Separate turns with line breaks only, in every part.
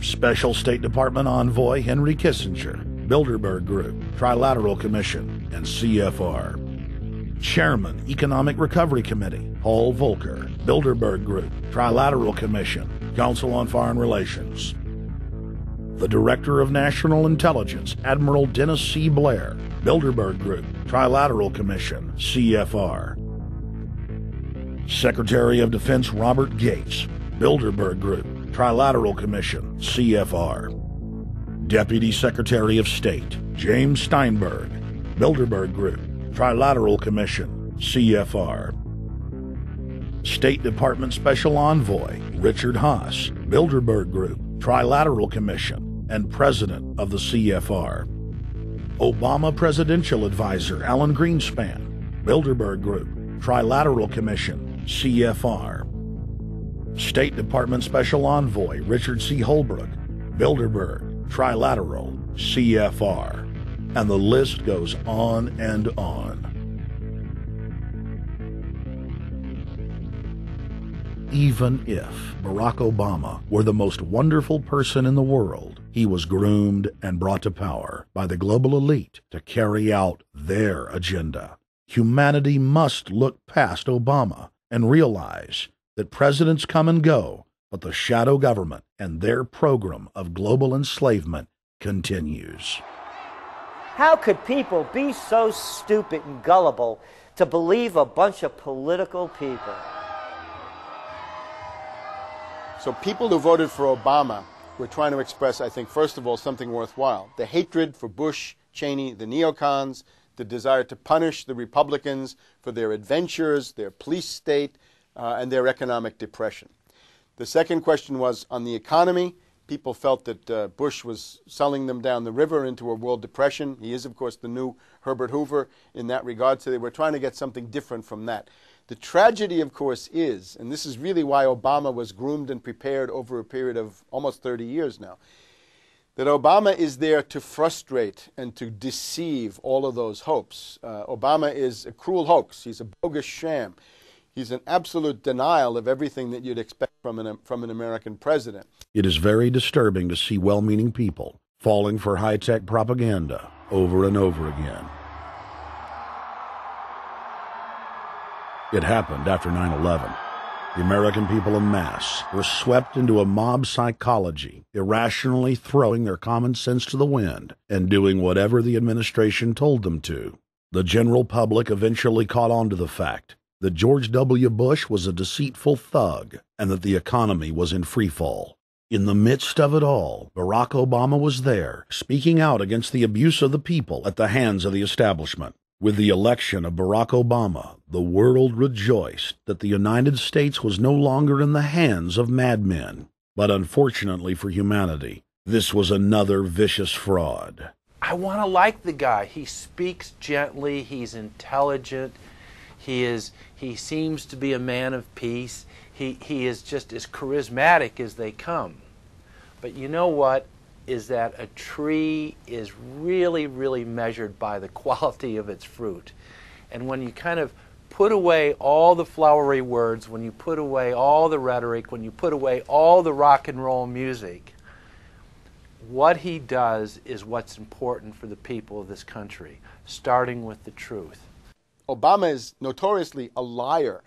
Special State Department Envoy Henry Kissinger, Bilderberg Group, Trilateral Commission, and CFR. Chairman, Economic Recovery Committee, Paul Volcker, Bilderberg Group, Trilateral Commission, Council on Foreign Relations. The Director of National Intelligence, Admiral Dennis C. Blair, Bilderberg Group, Trilateral Commission, CFR. Secretary of Defense Robert Gates, Bilderberg Group, Trilateral Commission, CFR. Deputy Secretary of State, James Steinberg, Bilderberg Group, Trilateral Commission, CFR. State Department Special Envoy, Richard Haas, Bilderberg Group, Trilateral Commission, and President of the CFR. Obama Presidential Advisor Alan Greenspan, Bilderberg Group, Trilateral Commission, CFR. State Department Special Envoy Richard C. Holbrooke, Bilderberg, Trilateral, CFR. And the list goes on and on. Even if Barack Obama were the most wonderful person in the world, he was groomed and brought to power by the global elite to carry out their agenda. Humanity must look past Obama and realize that presidents come and go, but the shadow government and their program of global enslavement continues.
How could people be so stupid and gullible to believe a bunch of political people?
So people who voted for Obama were trying to express, I think, first of all, something worthwhile. The hatred for Bush, Cheney, the neocons, the desire to punish the Republicans for their adventures, their police state, and their economic depression. The second question was on the economy. People felt that Bush was selling them down the river into a world depression. He is, of course, the new Herbert Hoover in that regard, so they were trying to get something different from that. The tragedy, of course, is, and this is really why Obama was groomed and prepared over a period of almost 30 years now, that Obama is there to frustrate and to deceive all of those hopes. Obama is a cruel hoax. He's a bogus sham. He's an absolute denial of everything that you'd expect from an American president.
It is very disturbing to see well-meaning people falling for high-tech propaganda over and over again. It happened after 9/11. The American people en masse were swept into a mob psychology, irrationally throwing their common sense to the wind and doing whatever the administration told them to. The general public eventually caught on to the fact that George W. Bush was a deceitful thug and that the economy was in freefall. In the midst of it all, Barack Obama was there, speaking out against the abuse of the people at the hands of the establishment. With the election of Barack Obama, the world rejoiced that the United States was no longer in the hands of madmen. But unfortunately for humanity, this was another vicious fraud.
I want to like the guy. He speaks gently, he's intelligent, he seems to be a man of peace. He is just as charismatic as they come. But you know what? Is that a tree is really, really measured by the quality of its fruit. And when you kind of put away all the flowery words, when you put away all the rhetoric, when you put away all the rock and roll music, what he does is what's important for the people of this country, starting with the truth.
Obama is notoriously a liar.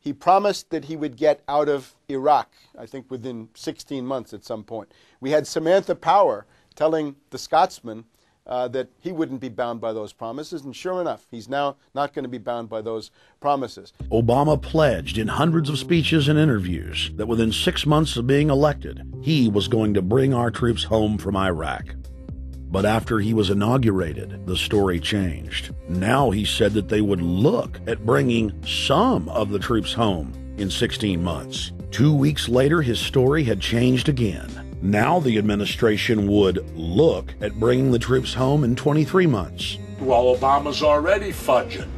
He promised that he would get out of Iraq, I think within 16 months at some point. We had Samantha Power telling the Scotsman that he wouldn't be bound by those promises, and sure enough, he's now not going to be bound by those promises.
Obama pledged in hundreds of speeches and interviews that within 6 months of being elected, he was going to bring our troops home from Iraq. But after he was inaugurated, the story changed. Now he said that they would look at bringing some of the troops home in 16 months. 2 weeks later, his story had changed again. Now the administration would look at bringing the troops home in 23 months.
Well, Obama's already fudging.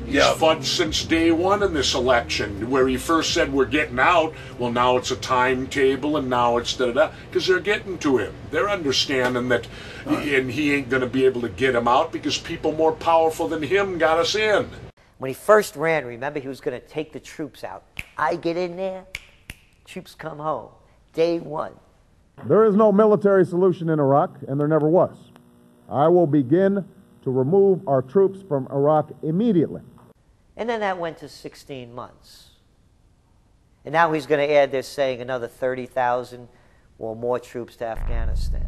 He's fudged since day one in this election, where he first said we're getting out. Well, now it's a timetable, and now it's da-da-da, because they're getting to him. They're understanding that, and he ain't going to be able to get him out because people more powerful than him got us in.
When he first ran, remember, he was going to take the troops out. I get in there, troops come home. Day one.
There is no military solution in Iraq, and there never was. I will begin to remove our troops from Iraq immediately.
And then that went to 16 months. And now he's going to add, they're saying, another 30,000 or more troops to Afghanistan.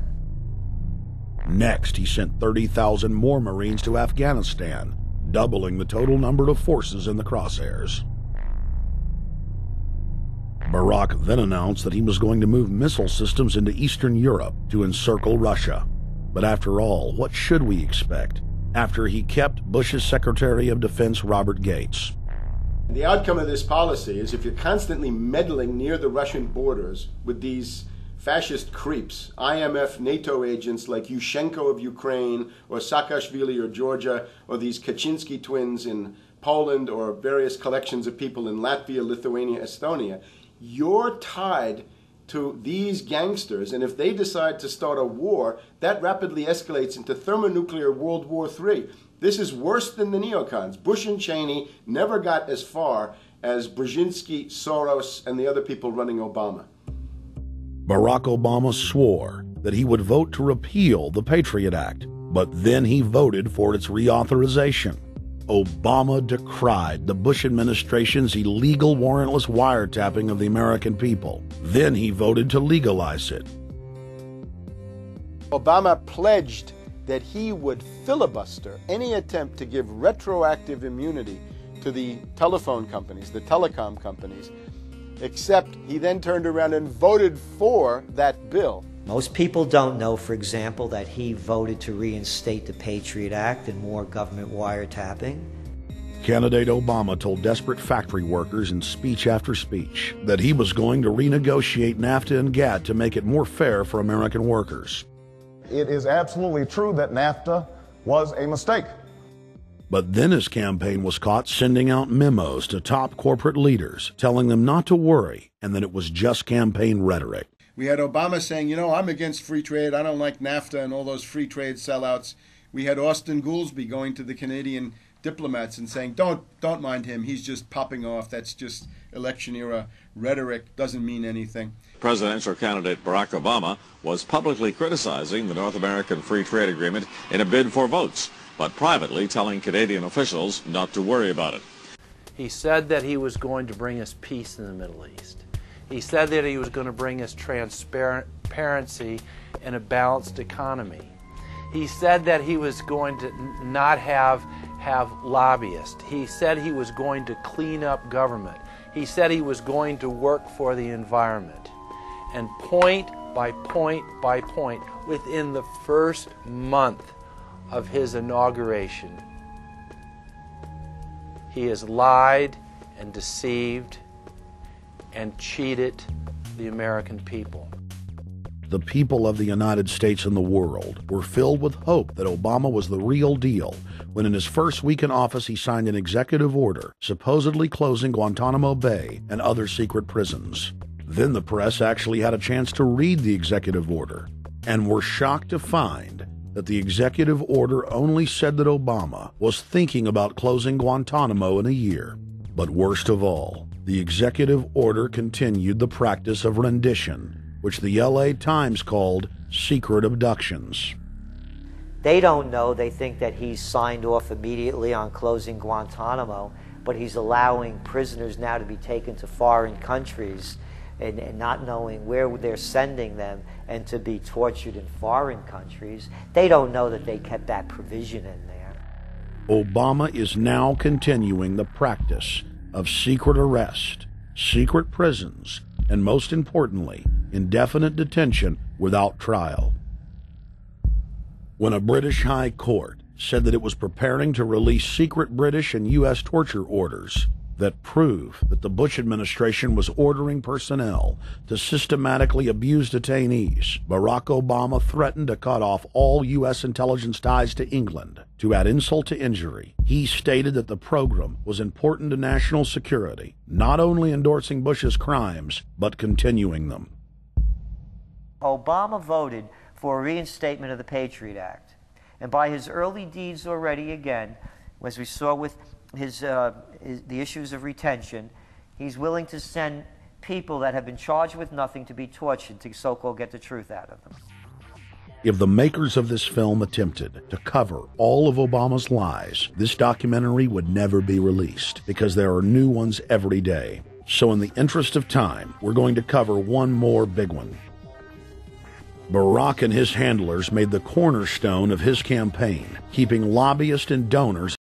Next, he sent 30,000 more Marines to Afghanistan, doubling the total number of forces in the crosshairs. Barack then announced that he was going to move missile systems into Eastern Europe to encircle Russia. But after all, what should we expect after he kept Bush's Secretary of Defense Robert Gates?
The outcome of this policy is if you're constantly meddling near the Russian borders with these fascist creeps, IMF, NATO agents like Yushchenko of Ukraine or Saakashvili or Georgia, or these Kaczynski twins in Poland, or various collections of people in Latvia, Lithuania, Estonia, you're tied to these gangsters, and if they decide to start a war, that rapidly escalates into thermonuclear World War III. This is worse than the neocons. Bush and Cheney never got as far as Brzezinski, Soros, and the other people running Obama.
Barack Obama swore that he would vote to repeal the Patriot Act, but then he voted for its reauthorization. Obama decried the Bush administration's illegal warrantless wiretapping of the American people. Then he voted to legalize it.
Obama pledged that he would filibuster any attempt to give retroactive immunity to the telephone companies, the telecom companies, except he then turned around and voted for that bill.
Most people don't know, for example, that he voted to reinstate the Patriot Act and more government wiretapping.
Candidate Obama told desperate factory workers in speech after speech that he was going to renegotiate NAFTA and GATT to make it more fair for American workers.
It is absolutely true that NAFTA was a mistake.
But then his campaign was caught sending out memos to top corporate leaders, telling them not to worry and that it was just campaign rhetoric.
We had Obama saying, you know, I'm against free trade. I don't like NAFTA and all those free trade sellouts. We had Austin Goolsbee going to the Canadian diplomats and saying, don't mind him. He's just popping off. That's just election era rhetoric. Doesn't mean anything.
Presidential candidate Barack Obama was publicly criticizing the North American Free Trade Agreement in a bid for votes, but privately telling Canadian officials not to worry about it.
He said that he was going to bring us peace in the Middle East. He said that he was going to bring us transparency and a balanced economy. He said that he was going to not have lobbyists. He said he was going to clean up government. He said he was going to work for the environment. And point by point by point, within the first month of his inauguration, he has lied and deceived and cheated the American people.
The people of the United States and the world were filled with hope that Obama was the real deal when in his first week in office he signed an executive order supposedly closing Guantanamo Bay and other secret prisons. Then the press actually had a chance to read the executive order and were shocked to find that the executive order only said that Obama was thinking about closing Guantanamo in a year. But worst of all, the executive order continued the practice of rendition, which the LA Times called secret abductions.
They don't know. They think that he's signed off immediately on closing Guantanamo, but he's allowing prisoners now to be taken to foreign countries and not knowing where they're sending them and to be tortured in foreign countries. They don't know that they kept that provision in there.
Obama is now continuing the practice of secret arrest, secret prisons, and most importantly, indefinite detention without trial. When a British High Court said that it was preparing to release secret British and U.S. torture orders that prove that the Bush administration was ordering personnel to systematically abuse detainees, Barack Obama threatened to cut off all U.S. intelligence ties to England. To add insult to injury, he stated that the program was important to national security, not only endorsing Bush's crimes, but continuing them.
Obama voted for a reinstatement of the Patriot Act. And by his early deeds already, again, as we saw with the issues of retention, he's willing to send people that have been charged with nothing to be tortured to so-called get the truth out of them.
If the makers of this film attempted to cover all of Obama's lies, this documentary would never be released because there are new ones every day. So in the interest of time, we're going to cover one more big one. Barack and his handlers made the cornerstone of his campaign, keeping lobbyists and donors